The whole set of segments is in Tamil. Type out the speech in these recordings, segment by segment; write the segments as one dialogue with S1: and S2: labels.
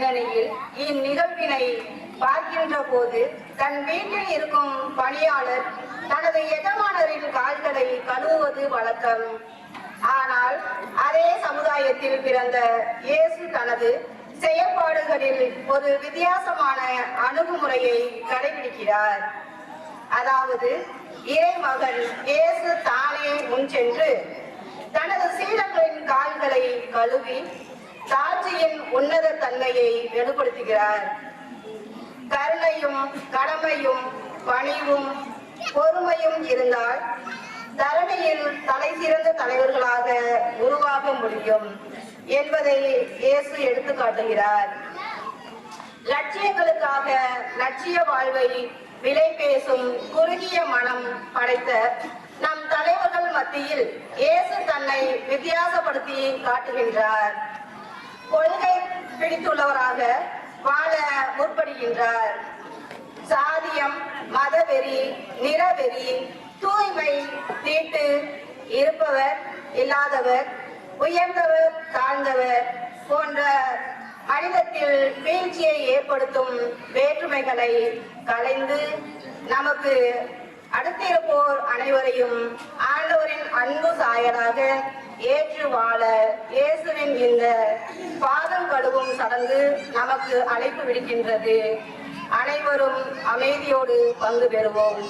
S1: பின்னணியில் இந்நிகழ்வினை பார்க்கின்ற போது தன் வீட்டில் இருக்கும் பணியாளர் தனது எஜமானரின் கால்களை கழுவுவது வழக்கம். ஆனால் அதே சமுதாயத்தில் பிறந்த இயேசு தனது செயல்பாடுகளில் ஒரு வித்தியாசமான அணுகுமுறையை கடைபிடிக்கிறார். அதாவது இறைமகன் இயேசு தானே முன் சென்று தனது சீடர்களின் கால்களை கழுவி சாட்சியின் உன்னத தன்மையை வெளிப்படுத்துகிறார். கருணையும் கடமையும் பணிவும் பொறுமையும் இருந்தால் தரணியில் தலை சிறந்த தலைவர்களாக உருவாக முடியும் என்பதை இயேசு எடுத்து காட்டுகிறார். லட்சியங்களுக்காக லட்சிய வாழ்வை விலை பேசும் குறுகிய மனம் படைத்த நம் தலைவர்கள் மத்தியில் இயேசு தன்னை வித்தியாசப்படுத்தி காட்டுகின்றார். கொள்கை பிடித்துள்ளவராக வாழ முற்படுகின்றார். சாதியம், மதவெறி, நிறவெறி, தூய்மை, தீட்டு, இருப்பவர் இல்லாதவர், உயர்ந்தவர் தாழ்ந்தவர் போன்ற மனிதத்தில் வீழ்ச்சியை ஏற்படுத்தும் வேற்றுமைகளை களைந்து நமக்கு அடுத்திருப்போர் அனைவரையும் ஆண்டவரின் அன்பு சாயலாக ஏற்று வாழ இயேசுவின் இந்த பாதம் கழுவும் சடங்கு நமக்கு அழைப்பு விடுக்கின்றது. அனைவரும் அமைதியோடு பங்கு பெறுவோம்.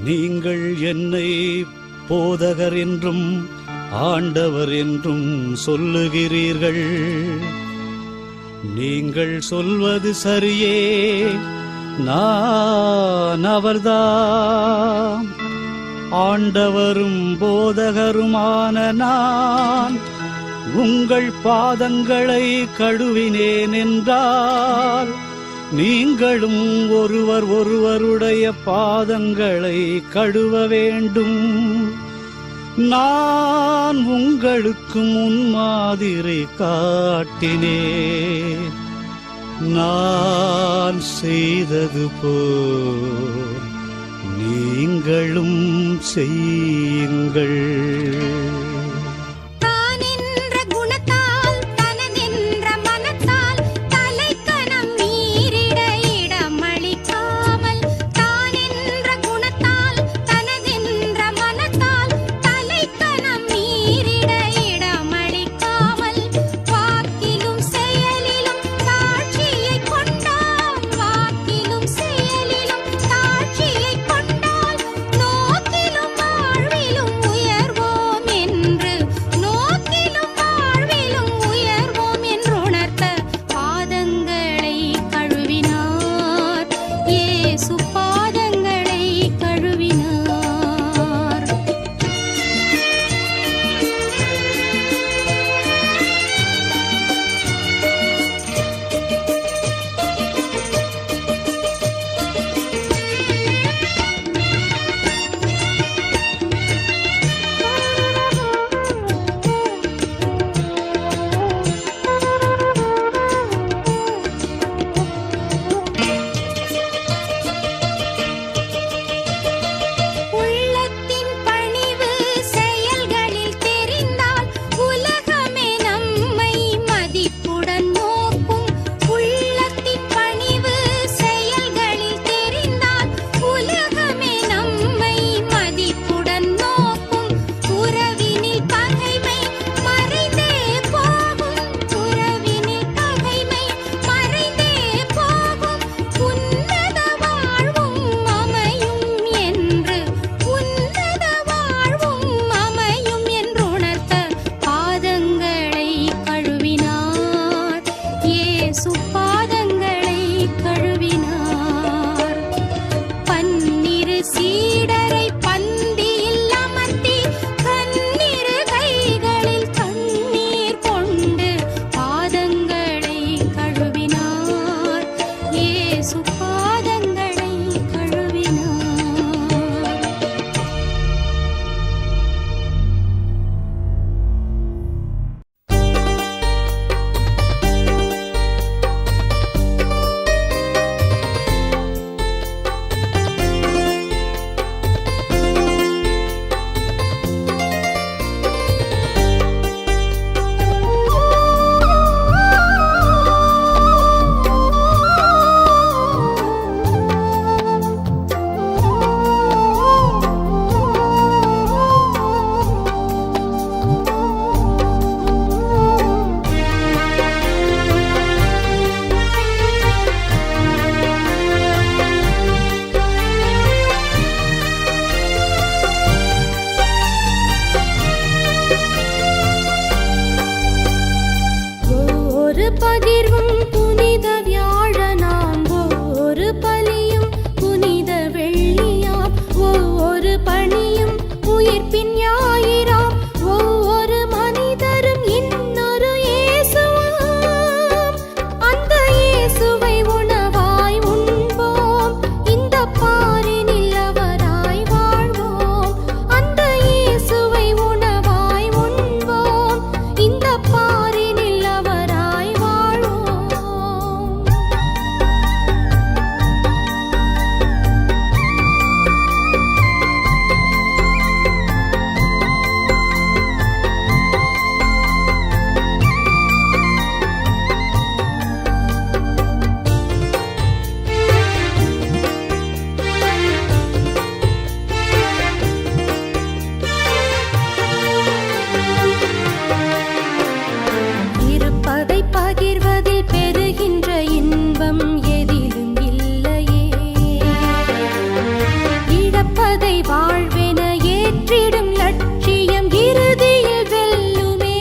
S2: நீங்கள் என்னை போதகர் என்றும் ஆண்டவர் என்றும் சொல்லுகிறீர்கள். நீங்கள் சொல்வது சரியே, நான் அவர்தாம். ஆண்டவரும் போதகருமான நான் உங்கள் பாதங்களை கழுவினேன் என்றால் நீங்களும் ஒருவர் ஒருவருடைய பாதங்களை கழுவ வேண்டும். நான் உங்களுக்கு முன்மாதிரி காட்டினேன். நான் செய்தது போல் நீங்களும் செய்யுங்கள்.
S3: இயேசு பாதங்களை கழுவினார். பன்னிரு சீடரை பந்தியில் அமர்த்தி கண்ணீர் கைகளில் கண்ணீர் கொண்டு பாதங்களை கழுவினார். இயேசு பாதங்களை கழுவினார். பகிர்வும் புனித வியாழனாம், ஒவ்வொரு பலியும் புனித வெள்ளியாம், ஒவ்வொரு பணியும் உயிர்ப்பின் ஞாயிறாம், ஒவ்வொரு மனிதரும் இன்னொரு இயேசுவாம். அந்த இயேசுவை உணவாய் உண்போம், இந்த பாரினில் அவராய் வாழ்வோம். அந்த இயேசுவை உணவாய் உண்போம், இந்த பாரினில் அவராய் வாழ்வோம். இருப்பதை பகிர்வதில் பெறுகின்ற இன்பம் எதிலும் இல்லையே. இழப்பதை வாழ்வென ஏற்றிடும் லட்சியம் இறுதியில் வெல்லுமே.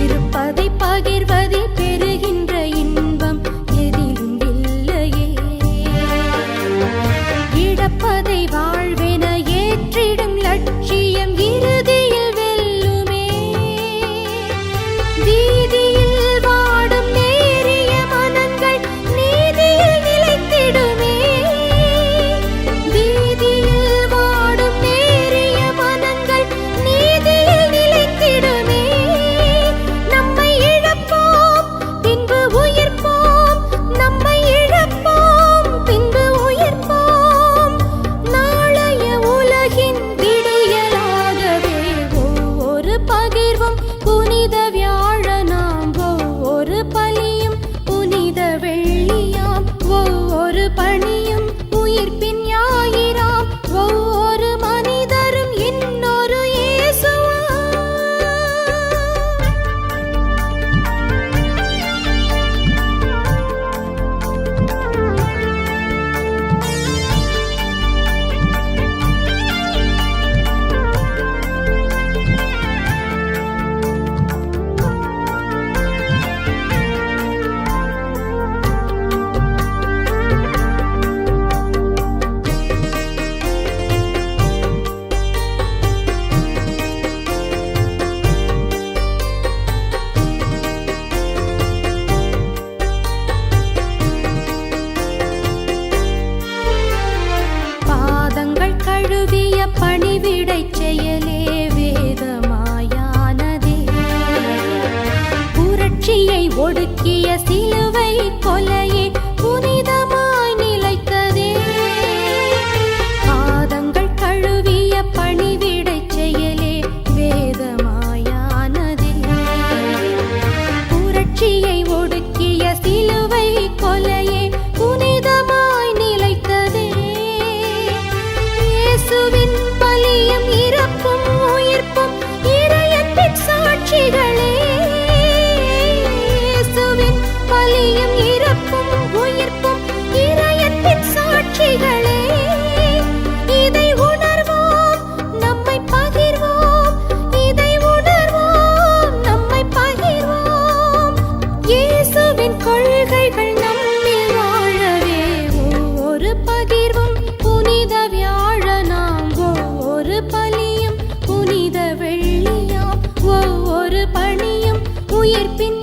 S3: இருப்பதை பகிர்வதில் பெறுகின்ற இன்பம் எதிலும் இல்லையே. இழப்பதை வாழ்வென ஏற்றிடும் லட்சியம் இறுதியில் வெல்லுமே. வீதியில் வாடும் நேரிய மனங்கள் நீதியில் நிலைத்திடுமே. வீதியில் வாடும் நேரிய மனங்கள் நீதியில் நிலைத்திடுமே. நம்மை இழப்போம் பின்பு உயிர்ப்போம், நம்மை இழப்போம் பின்பு உயிர்ப்போம். நாளைய உலகின் விடியலாகவே ஒவ்வொரு பகிர்வும் புனித வியாழனாம், ஒவ்வொரு பலியும் புனித வெள்ளியாம், ஒவ்வொரு பணியும் உயிர்ப்பின் ஞாயிறாம், ஒவ்வொரு மனிதரும் இன்னொரு இயேசுவாம். பாதங்கள் கழுவிய பணிவிடைச் செயலே வேதமாயானதே. புரட்சியை ஒடுக்கிய சிலுவை கொலையே புனிதமாய் நிலைத்ததே. பாதங்கள் கழுவிய பணிவிடைச் செயலே வேதமாயானதே. புரட்சியை ஒடுக்கிய சிலுவை கொலையே புனிதமாய் நிலைத்ததே. இயேசுவின் பலியும் இறப்பும் உயிர்ப்பும் இறையன்பின் சாட்சிகளே. இயேசுவின் பலியும் இறப்பும் கொள்கைகள் நம்மில் வாழவே ஒவ்வொரு பகிர்வும் புனித வியாழனாம், ஒவ்வொரு பலியும் புனித வெள்ளியாம், ஒவ்வொரு பணியும் உயிர்ப்பின்